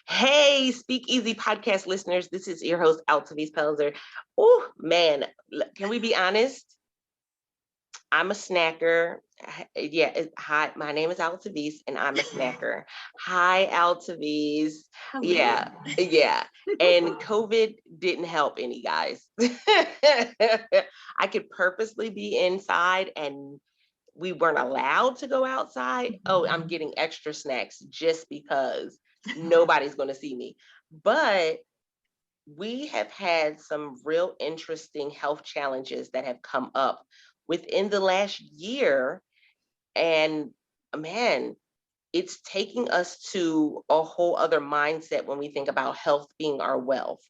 Hey, Speak Easy podcast listeners. This is your host, Altovise Pelzer. Oh, man. Can we be honest? I'm a snacker. Hi, my name is Altovise and I'm a snacker. Hi, Altovise. Hello. Yeah, yeah. And COVID didn't help any, guys. I could purposely be inside and we weren't allowed to go outside. Oh, I'm Mhm. getting extra snacks just because nobody's going to see me. But we have had some real interesting health challenges that have come up within the last year. And man, it's taking us to a whole other mindset when we think about health being our wealth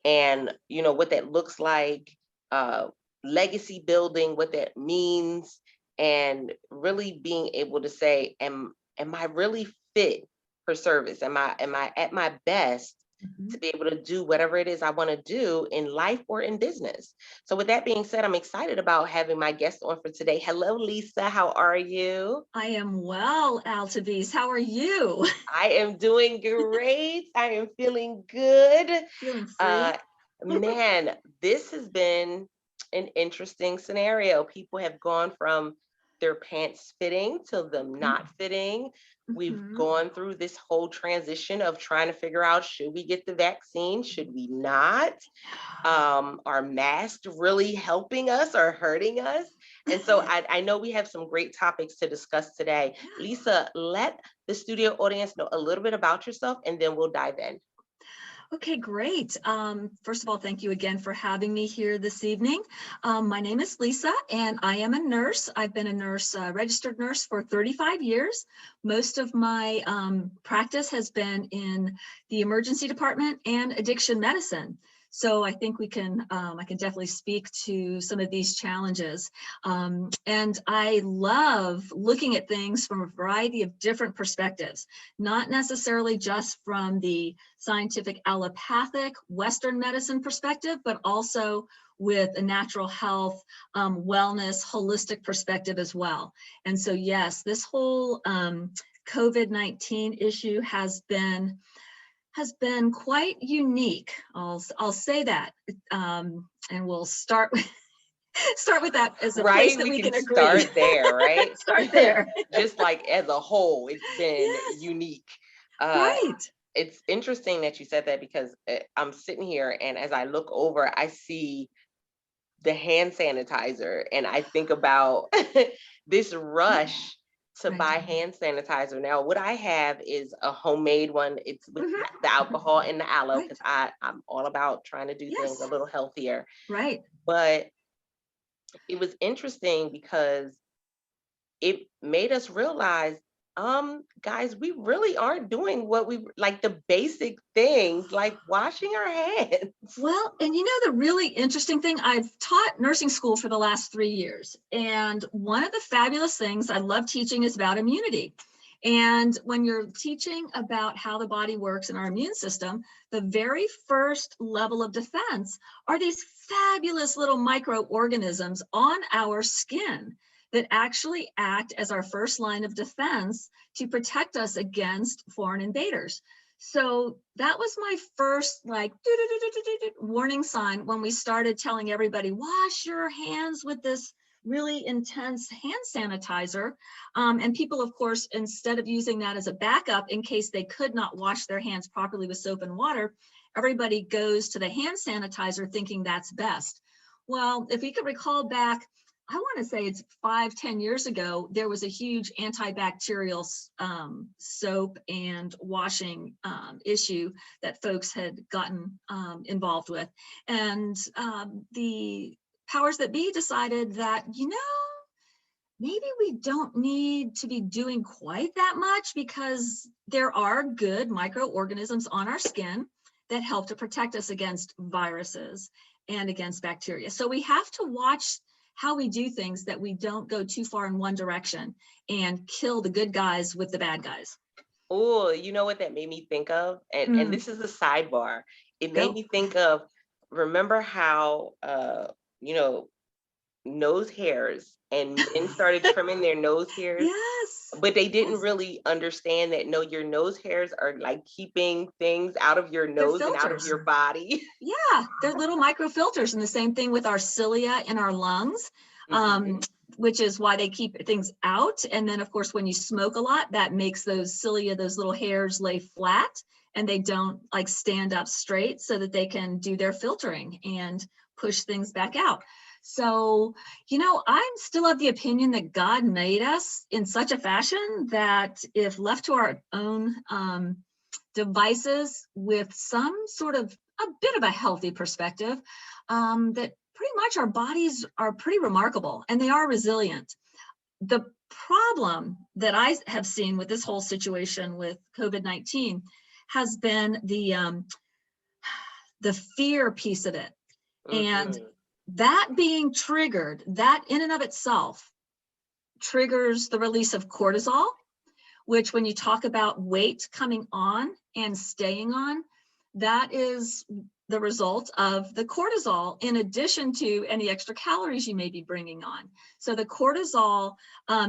and what that looks like, uh, legacy building, what that means, and really being able to say, am I really fit for service? Am I at my best Mhm. to be able to do whatever it is I want to do in life or in business? So with that being said, I'm excited about having my guest on for today. Hello, Lisa. How are you? I am well, Altovise. How are you? I am doing great. I am feeling good. Feeling Uh, free? Man, this has been an interesting scenario. People have gone from their pants fitting to them not fitting. We've Mm-hmm. gone through this whole transition of trying to figure out, should we get the vaccine? Should we not? Are masks really helping us or hurting us? And so I know we have some great topics to discuss today. Yeah. Lisa, let the studio audience know a little bit about yourself and then we'll dive in. Okay, great. First of all, thank you again for having me here this evening. My name is Lisa, and I am a nurse. I've been a nurse, registered nurse for 35 years. Most of my practice has been in the emergency department and addiction medicine. So I think I can definitely speak to some of these challenges. And I love looking at things from a variety of different perspectives, not necessarily just from the scientific allopathic Western medicine perspective, but also with a natural health, wellness, holistic perspective as well. And so, yes, this whole COVID-19 issue has been quite unique. I'll say that, and we'll start start with that as a place Right? that We we can can agree. start there, right? Start there. Just like as a whole, it's been Yes, unique. Uh, right. it's interesting that you said that because I'm sitting here and as I look over, I see the hand sanitizer and I think about this rush to Right. buy hand sanitizer. Now, what I have is a homemade one. It's with Mhm. the alcohol and the aloe Right. because I'm all about trying to do things a Yes. little healthier. Right. But it was interesting because it made us realize, guys, we really aren't doing what we like the basic things like washing our hands. Well, and you know, the really interesting thing, I've taught nursing school for the last 3 years. And one of the fabulous things I love teaching is about immunity. And when you're teaching about how the body works in our immune system, the very first level of defense are these fabulous little microorganisms on our skin that actually act as our first line of defense to protect us against foreign invaders. So that was my first like warning sign when we started telling everybody, wash your hands with this really intense hand sanitizer. And people, of course, instead of using that as a backup in case they could not wash their hands properly with soap and water, everybody goes to the hand sanitizer thinking that's best. Well, if you could recall back, I want to say it's 5-10 years ago, there was a huge antibacterial soap and washing issue that folks had gotten involved with. And the powers that be decided that, maybe we don't need to be doing quite that much because there are good microorganisms on our skin that help to protect us against viruses and against bacteria. So we have to watch how we do things that we don't go too far in one direction and kill the good guys with the bad guys. Oh, you know what that made me think of? And Mm, this is a sidebar. It made go. me think of, remember how you know, nose hairs and men started trimming their nose hairs Yes. But they didn't Yes, really understand that, no, your nose hairs are like keeping things out of your they're nose and out of filters. your body. Yeah, they're little microfilters, and the same thing with our cilia in our lungs, um, Mhm. which is why they keep things out. And then, of course, when you smoke a lot, that makes those cilia, those little hairs, lay flat, and they don't like stand up straight so that they can do their filtering and push things back out. So, I'm still of the opinion that God made us in such a fashion that if left to our own devices with some sort of a bit of a healthy perspective, that pretty much our bodies are pretty remarkable and they are resilient. The problem that I have seen with this whole situation with COVID-19 has been the fear piece of it. And Mhm. that being triggered, that in and of itself triggers the release of cortisol, which when you talk about weight coming on and staying on, that is the result of the cortisol in addition to any extra calories you may be bringing on. So the cortisol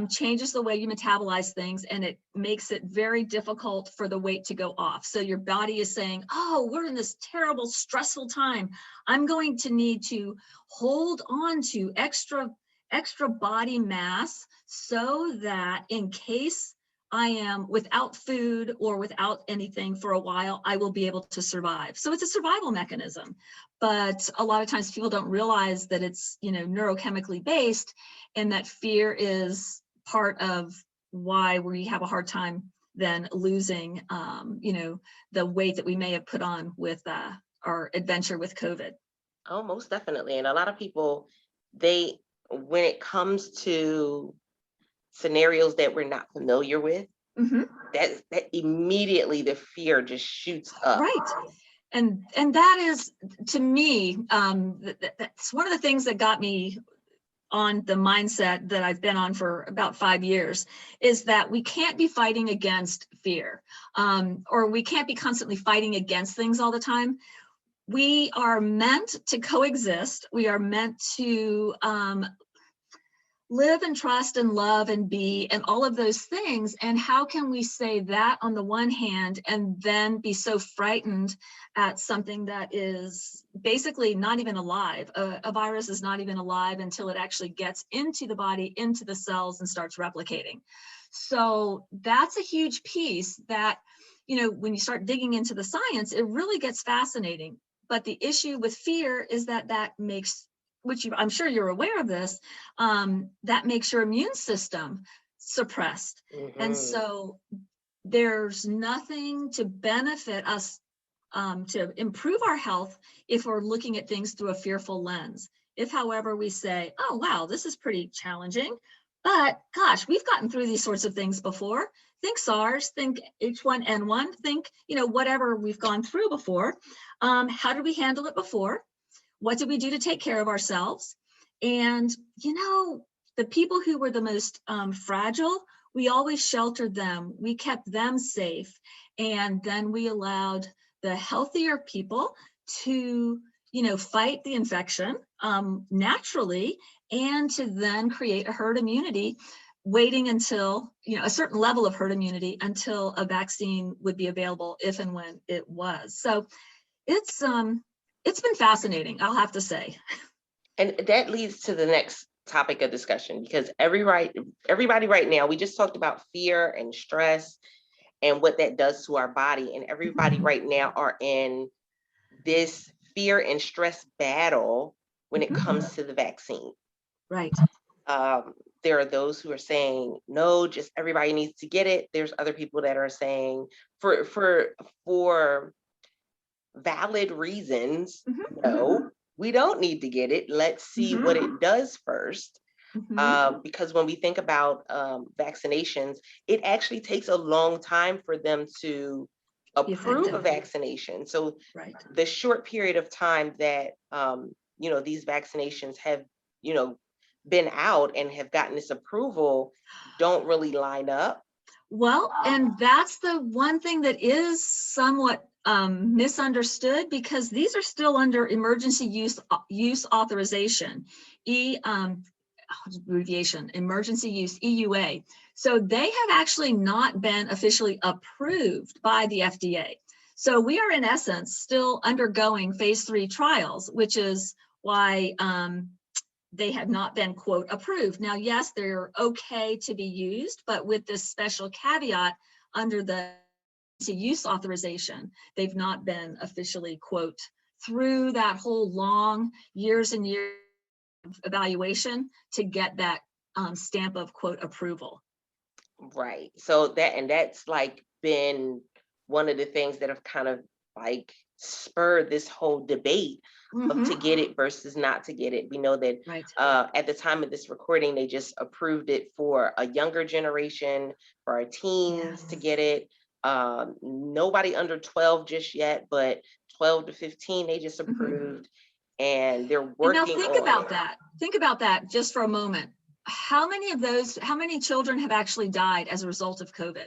changes the way you metabolize things, and it makes it very difficult for the weight to go off. So your body is saying, oh, we're in this terrible, stressful time. I'm going to need to hold on to extra body mass so that in case I am without food or without anything for a while, I will be able to survive. So it's a survival mechanism. But a lot of times people don't realize that it's, neurochemically based, and that fear is part of why we have a hard time then losing, the weight that we may have put on with our adventure with COVID. Oh, most definitely. And a lot of people, they, when it comes to scenarios that we're not familiar with, Mhm. that immediately the fear just shoots up. Right. And that is, to me, that's one of the things that got me on the mindset that I've been on for about 5 years, is that we can't be fighting against fear, or we can't be constantly fighting against things all the time. We are meant to coexist. We are meant to live and trust and love and be and all of those things. And how can we say that on the one hand and then be so frightened at something that is basically not even alive? A virus is not even alive until it actually gets into the body, into the cells, and starts replicating. So that's a huge piece that, when you start digging into the science, it really gets fascinating. But the issue with fear is that makes, I'm sure you're aware of this, that makes your immune system suppressed. And Mhm. so there's nothing to benefit us, to improve our health, if we're looking at things through a fearful lens. If, however, we say, oh, wow, this is pretty challenging, but gosh, we've gotten through these sorts of things before. Think SARS, think H1N1, think, whatever we've gone through before. How did we handle it before? What did we do to take care of ourselves? And, the people who were the most fragile, we always sheltered them. We kept them safe. And then we allowed the healthier people to, fight the infection naturally, and to then create a herd immunity, waiting until, a certain level of herd immunity until a vaccine would be available, if and when it was. So it's been fascinating, I'll have to say. And that leads to the next topic of discussion, because everybody right now, we just talked about fear and stress and what that does to our body. And everybody right now are in this fear and stress battle when it Mhm. comes to the vaccine. Right. Um, there are those who are saying, no, just everybody needs to get it. There's other people that are saying, for valid reasons, Mhm. no, we don't need to get it. Let's see what Mhm. it does first. Mhm. Because when we think about vaccinations, it actually takes a long time for them to Be approve a effective. vaccination. So Right. the short period of time that these vaccinations have you know been out and have gotten this approval don't really line up. Well, and that's the one thing that is somewhat misunderstood, because these are still under emergency use authorization, abbreviation, emergency use, EUA. So they have actually not been officially approved by the FDA. So we are in essence still undergoing phase 3 trials, which is why they have not been, quote, approved. Now, yes, they're okay to be used, but with this special caveat under the use authorization, they've not been officially, quote, through that whole long years and years of evaluation to get that stamp of, quote, approval. Right. So that's like been one of the things that have kind of like spurred this whole debate of to get it versus not to get it. We know that Right. at the time of this recording, they just approved it for a younger generation, for our teens to get it. Nobody under 12 just yet, but 12 to 15, they just approved, and they're And working now think on about it. that. Think about that just for a moment. How many children have actually died as a result of COVID?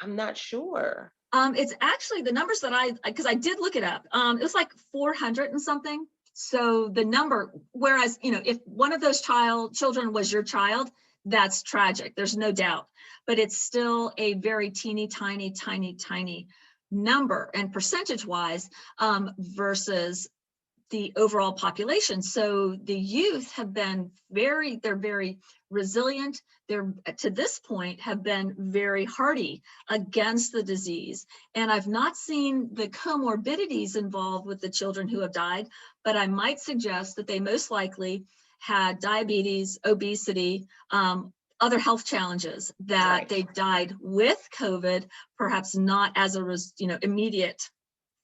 I'm not sure. It's actually the numbers that because I did look it up. It was like 400 and something. So the number, whereas, if one of those children was your child, that's tragic. There's no doubt, but it's still a very teeny, tiny number and percentage wise versus the overall population. So the youth have been they're very resilient. They're, to this point, have been very hardy against the disease. And I've not seen the comorbidities involved with the children who have died, but I might suggest that they most likely had diabetes, obesity, other health challenges that they died with COVID, perhaps not as a immediate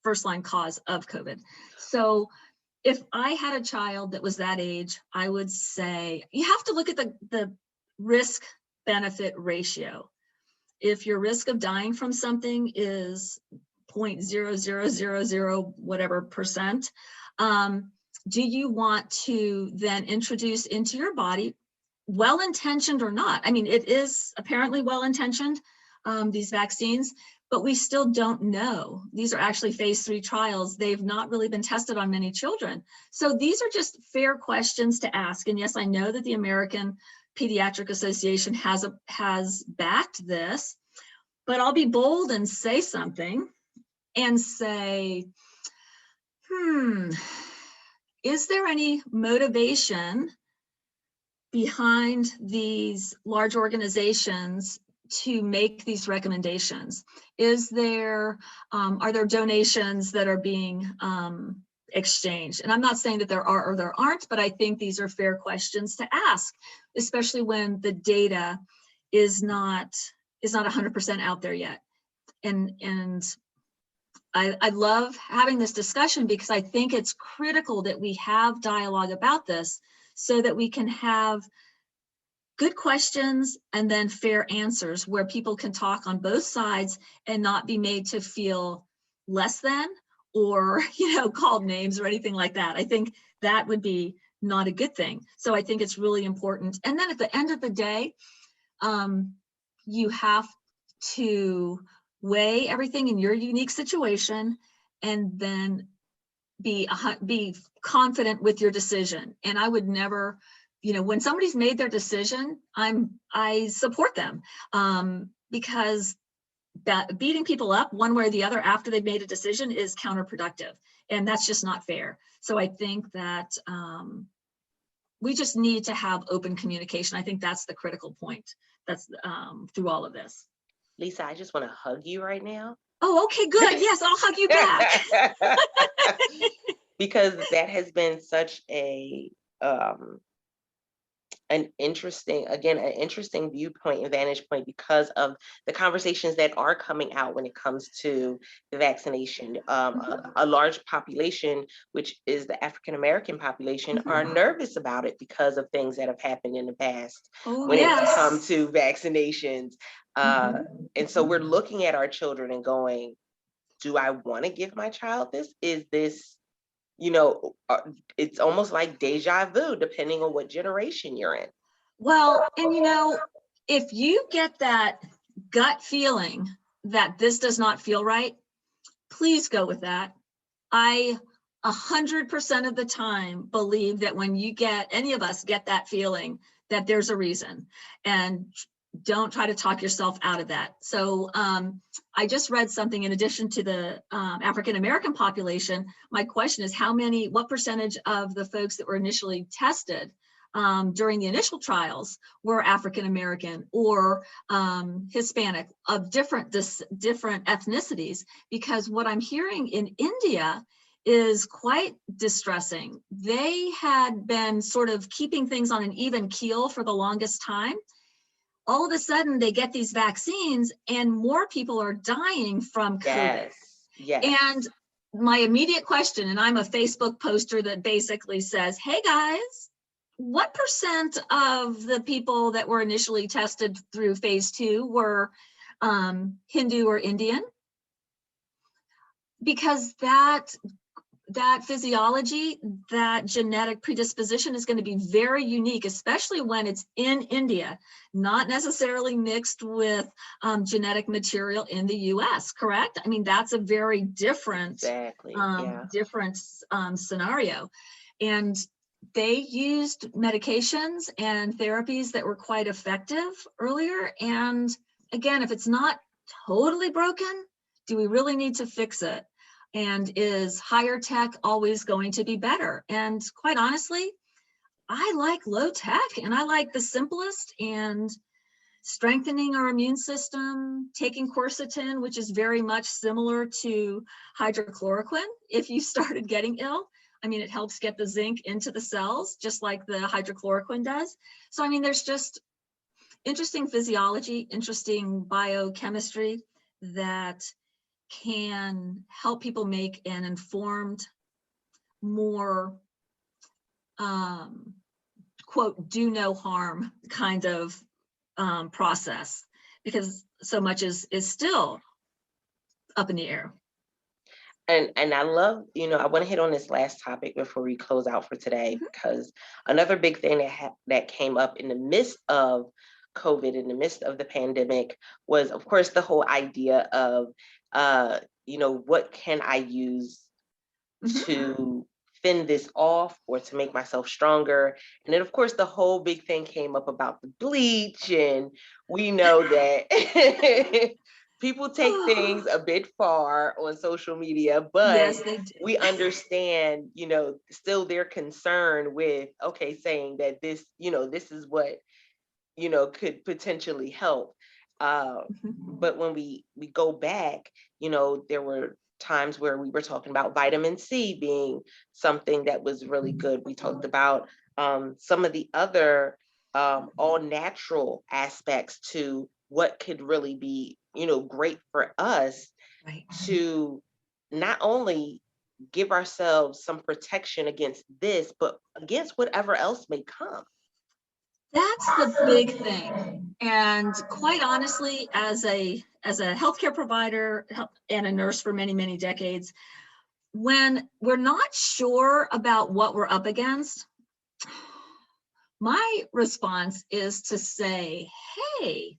first line cause of COVID. So if I had a child that was that age, I would say you have to look at the risk benefit ratio. If your risk of dying from something is 0.0000 whatever percent, do you want to then introduce into your body, well-intentioned or not? I mean, it is apparently well-intentioned, these vaccines, but we still don't know. These are actually phase 3 trials. They've not really been tested on many children. So these are just fair questions to ask. And yes, I know that the American Pediatric Association has backed this, but I'll be bold and say something and say, is there any motivation behind these large organizations to make these recommendations? Are there donations that are being exchanged? And I'm not saying that there are or there aren't, but I think these are fair questions to ask, especially when the data is not 100% out there yet. And I love having this discussion because I think it's critical that we have dialogue about this so that we can have good questions and then fair answers where people can talk on both sides and not be made to feel less than or, called names or anything like that. I think that would be not a good thing. So I think it's really important. And then at the end of the day, you have to weigh everything in your unique situation and then be confident with your decision. And I would never, when somebody's made their decision, I support them because beating people up one way or the other after they've made a decision is counterproductive, and that's just not fair. So I think that we just need to have open communication. I think that's the critical point. That's through all of this. Lisa, I just want to hug you right now. Oh, okay, good. Yes, I'll hug you back. Because that has been such an interesting viewpoint and vantage point because of the conversations that are coming out when it comes to the vaccination. A large population, which is the African American population, are nervous about it because of things that have happened in the past when it comes to vaccinations. And so we're looking at our children and going, do I want to give my child this? Is this, it's almost like deja vu, depending on what generation you're in. Well, and if you get that gut feeling that this does not feel right, please go with that. I 100% of the time believe that when you get, any of us get that feeling, that there's a reason, and don't try to talk yourself out of that. So I just read something in addition to the African-American population. My question is what percentage of the folks that were initially tested during the initial trials were African-American or Hispanic, of different ethnicities? Because what I'm hearing in India is quite distressing. They had been sort of keeping things on an even keel for the longest time. All of a sudden they get these vaccines and more people are dying from COVID. Yes. And my immediate question, and I'm a Facebook poster that basically says, hey guys, what percent of the people that were initially tested through phase 2 were Hindu or Indian? Because that physiology, that genetic predisposition is going to be very unique, especially when it's in India, not necessarily mixed with genetic material in the US, correct? I mean, that's a very different, different scenario. And they used medications and therapies that were quite effective earlier. And again, if it's not totally broken, do we really need to fix it? And is higher tech always going to be better? And quite honestly, I like low tech and I like the simplest, and strengthening our immune system, taking quercetin, which is very much similar to hydrochloroquine. If you started getting ill, I mean, it helps get the zinc into the cells, just like the hydrochloroquine does. So, I mean, there's just interesting physiology, interesting biochemistry that can help people make an informed, more, quote, do no harm kind of process, because so much is still up in the air. And I love, I want to hit on this last topic before we close out for today, because another big thing that came up in the midst of COVID, in the midst of the pandemic, was, of course, the whole idea of, what can I use to fend this off or to make myself stronger? And then, of course, the whole big thing came up about the bleach, and we know that people take things a bit far on social media, but yes, they do. We understand, still their concern with, saying that this, this is what, could potentially help. But when we go back, there were times where we were talking about vitamin C being something that was really good. We talked about some of the other all natural aspects to what could really be, great for us, Right. to not only give ourselves some protection against this, but against whatever else may come. That's the big thing. And quite honestly, as a healthcare provider and a nurse for many, many decades, when we're not sure about what we're up against, my response is to say, hey,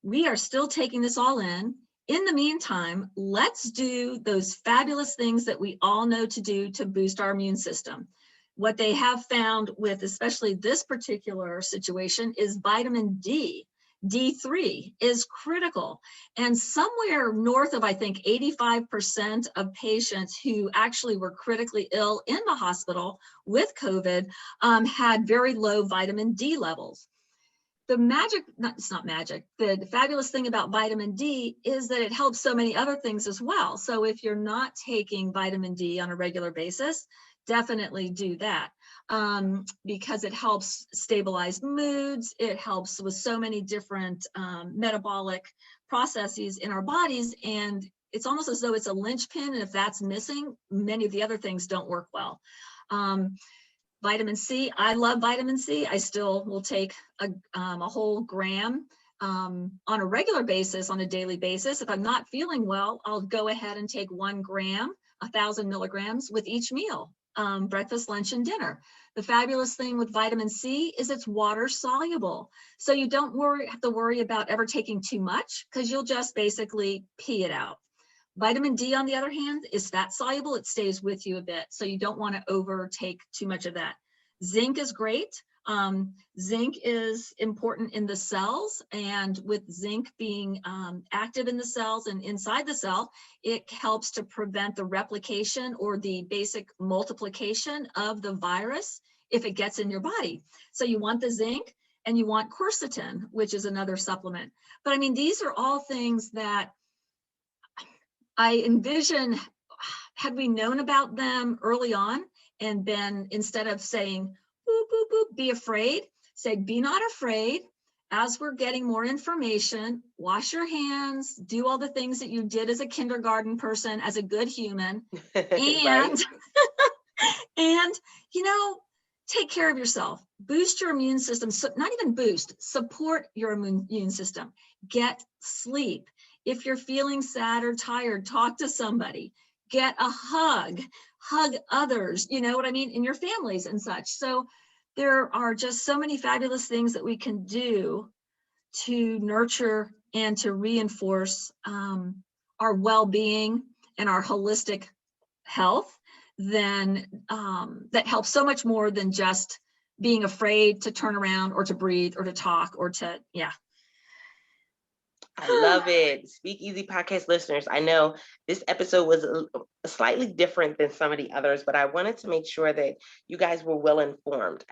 we are still taking this all in. In the meantime, let's do those fabulous things that we all know to do to boost our immune system. What they have found with especially this particular situation is vitamin D. D3 is critical. And somewhere north of, I think, 85% of patients who actually were critically ill in the hospital with COVID had very low vitamin D levels. It's not magic, the fabulous thing about vitamin D is that it helps so many other things as well. So if you're not taking vitamin D on a regular basis, definitely do that, because it helps stabilize moods. It helps with so many different metabolic processes in our bodies. And it's almost as though it's a linchpin. And if that's missing, many of the other things don't work well. Vitamin C, I love vitamin C. I still will take a whole gram on a regular basis, on a daily basis. If I'm not feeling well, I'll go ahead and take 1 gram, 1,000 milligrams with each meal, breakfast, lunch, and dinner. The fabulous thing with vitamin C is it's water soluble. So you don't have to worry about ever taking too much, because you'll just basically pee it out. Vitamin D, on the other hand, is fat soluble. It stays with you a bit. So you don't want to overtake too much of that. Zinc is great. Zinc is important in the cells, and with zinc being active in the cells and inside the cell, it helps to prevent the replication or the basic multiplication of the virus if it gets in your body. So you want the zinc, and you want quercetin, which is another supplement. But I mean, these are all things that I envision, had we known about them early on and been, instead of saying, boop, boop, boop, be afraid, say, be not afraid. As we're getting more information, wash your hands, do all the things that you did as a kindergarten person, as a good human, and, Right. and, you know, take care of yourself, boost your immune system. So not even boost, support your immune system, get sleep. If you're feeling sad or tired, talk to somebody, get a hug others, you know what I mean, in your families and such. So there are just so many fabulous things that we can do to nurture and to reinforce our well-being and our holistic health, then that helps so much more than just being afraid to turn around or to breathe or to talk or to, yeah. I love it. Speak Easy podcast listeners. I know this episode was slightly different than some of the others, but I wanted to make sure that you guys were well informed.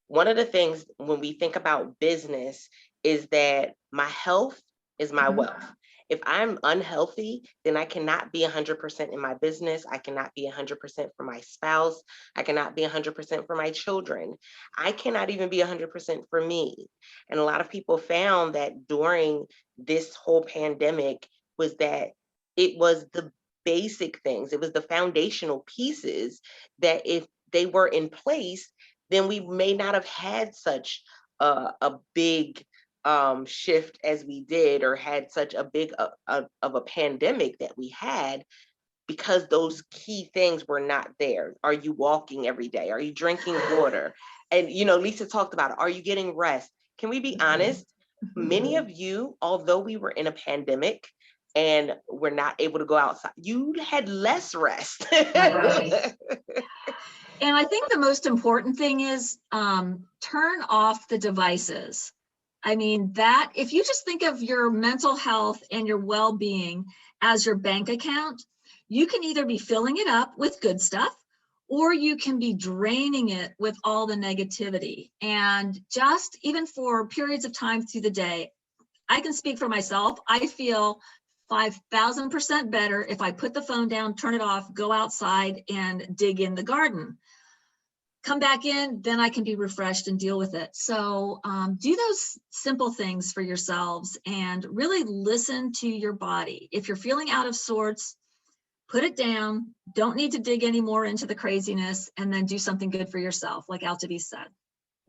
One of the things when we think about business is that my health is my wealth. If I'm unhealthy, then I cannot be 100% in my business. I cannot be 100% for my spouse. I cannot be 100% for my children. I cannot even be 100% for me. And a lot of people found that during this whole pandemic was that it was the basic things, it was the foundational pieces that if they were in place, then we may not have had such a big shift as we did, or had such a big of a pandemic that we had, because those key things were not there. Are you walking every day? Are you drinking water? And, you know, Lisa talked about it. Are you getting rest? Can we be honest? Many of you, although we were in a pandemic and we're not able to go outside, you had less rest. Right. And I think the most important thing is turn off the devices. I mean, that if you just think of your mental health and your well-being as your bank account, you can either be filling it up with good stuff, or you can be draining it with all the negativity. And just even for periods of time through the day, I can speak for myself. I feel 5,000% better if I put the phone down, turn it off, go outside and dig in the garden. Come back in, then I can be refreshed and deal with it. So do those simple things for yourselves and really listen to your body. If you're feeling out of sorts, put it down. Don't need to dig any more into the craziness, and then do something good for yourself, like Altovise said.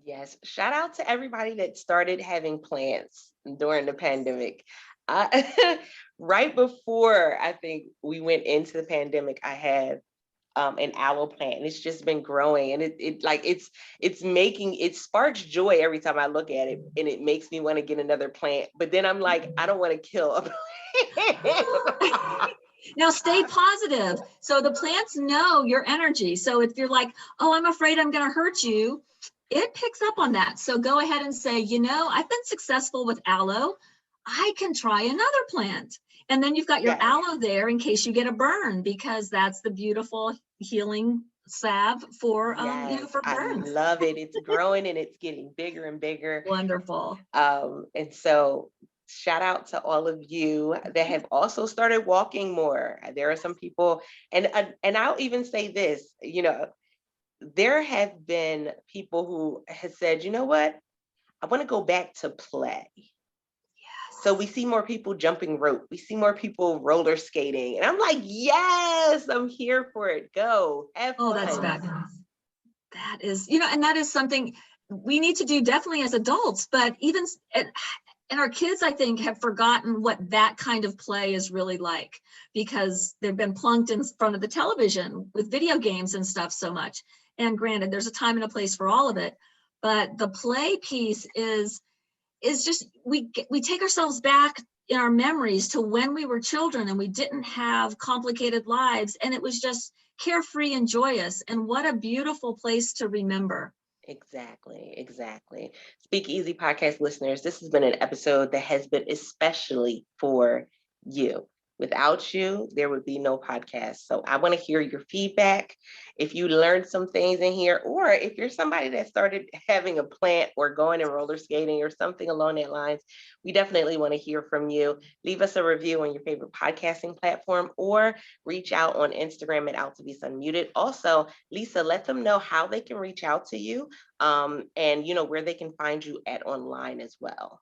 Yes, shout out to everybody that started having plants during the pandemic. Right before I think we went into the pandemic, I had an aloe plant, and it's just been growing, and it sparks joy every time I look at it, and it makes me want to get another plant. But then I'm like, I don't want to kill a plant. Now stay positive. So the plants know your energy. So if you're like, oh, I'm afraid I'm going to hurt you, it picks up on that. So go ahead and say, you know, I've been successful with aloe. I can try another plant. And then you've got your Yes. aloe there in case you get a burn, because that's the beautiful healing salve for, Yes, for I burns. love it. It's growing and it's getting bigger and bigger. Wonderful. And so shout out to all of you that have also started walking more. There are some people, and I'll even say this, you know, there have been people who have said, you know what, I want to go back to play. So we see more people jumping rope. We see more people roller skating. And I'm like, yes, I'm here for it. Go. Have fun. Oh, that's fabulous. That is, you know, and that is something we need to do definitely as adults, but even, and our kids, I think, have forgotten what that kind of play is really like, because they've been plunked in front of the television with video games and stuff so much. And granted, there's a time and a place for all of it, but the play piece is just, we take ourselves back in our memories to when we were children and we didn't have complicated lives, and it was just carefree and joyous. And what a beautiful place to remember. Exactly, exactly. Speak Easy podcast listeners, this has been an episode that has been especially for you. Without you, there would be no podcast. So I want to hear your feedback. If you learned some things in here, or if you're somebody that started having a plant or going and roller skating or something along that lines, we definitely want to hear from you. Leave us a review on your favorite podcasting platform or reach out on Instagram at Altovise Unmuted. Also, Lisa, let them know how they can reach out to you, and where they can find you at online as well.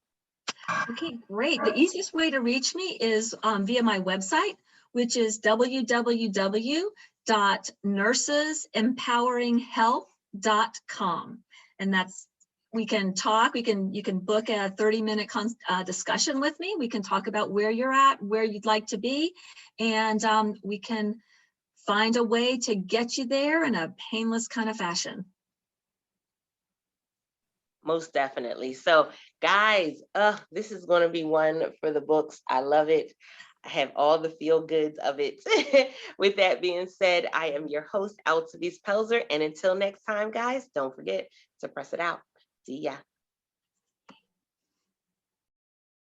Okay, great. The easiest way to reach me is via my website, which is www.nursesempoweringhealth.com. And that's, we can talk, you can book a 30-minute discussion with me. We can talk about where you're at, where you'd like to be, and we can find a way to get you there in a painless kind of fashion. Most definitely. So, guys, this is going to be one for the books. I love it. I have all the feel goods of it. With that being said, I am your host, Altovise Pelzer. And until next time, guys, don't forget to press it out. See ya.